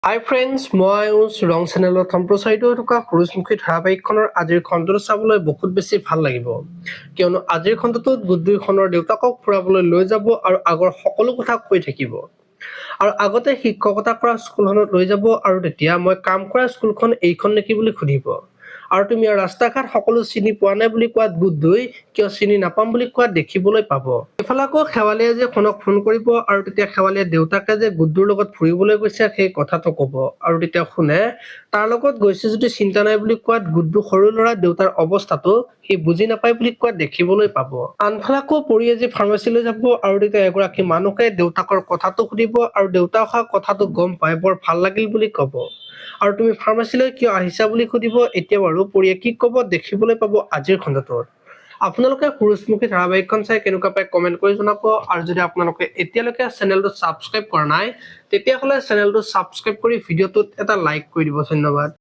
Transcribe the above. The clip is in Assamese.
হাই ফ্ৰেণ্ডছ, মই ৰং চেনেলত সম্প্ৰচাৰিত হৈ থকা সূৰুযমুখী ধাৰাবাহিকখনৰ আজিৰ খণ্ডটো চাবলৈ বহুত বেছি ভাল লাগিব, কিয়নো আজিৰ খণ্ডটোত গুড্ডুইখনৰ দেউতাকক ফুৰাবলৈ লৈ যাব আৰু আগৰ সকলো কথা কৈ থাকিব। আৰু আগতে শিক্ষকতা কৰা স্কুলখনত লৈ যাব আৰু তেতিয়া মই কাম কৰা স্কুলখন এইখন নেকি বুলি সুধিব। আৰু তুমি ৰাস্তা ঘাট সকলো চিনি পোৱা নাই বুলি কোৱাত গুড্ডুই কিয় চিনি নাপাম বুলি কোৱাত দেখিবলৈ পাব। এইফালে আকৌ শেৱালিয়ে যে খনক ফোন কৰিব আৰু তেতিয়া শেৱালিয়ে দেউতাকে যে গুড্ডুৰ লগত ফুৰিবলৈ গৈছে সেই কথাটো কব আৰু তেতিয়া শুনে তাৰ লগত গৈছে যদি চিন্তা নাই বুলি কোৱাত গুড্ডু সৰু ল'ৰা দেউতাৰ অৱস্থাটো সি বুজি নাপায় বুলি কোৱাত দেখিবলৈ পাব। আনফালে আকৌ পৰি আজি ফাৰ্মাচীলৈ যাব আৰু তেতিয়া এগৰাকী মানুহে দেউতাকৰ কথাটো সুধিব আৰু দেউতাক অহা কথাটো গম পাই বৰ ভাল লাগিল বুলি কব। আৰু তুমি ফাৰ্মাচীলৈ কিয় আহিছা বুলি সুধিব। এতিয়া বাৰু পৰিয়ে কি কব দেখিবলৈ পাব আজিৰ খণ্ডটোত। আপোনালোকে সূৰুযমুখী ধাৰাবাহিকখন চাই কেনেকুৱা পায় কমেন্ট কৰি জনাব। আৰু যদি আপোনালোকে এতিয়ালৈকে চেনেলটো ছাবস্ক্ৰাইব কৰা নাই তেতিয়াহ'লে চেনেলটো ছাবস্ক্ৰাইব কৰি ভিডিঅ'টোত এটা লাইক কৰি দিব। ধন্যবাদ।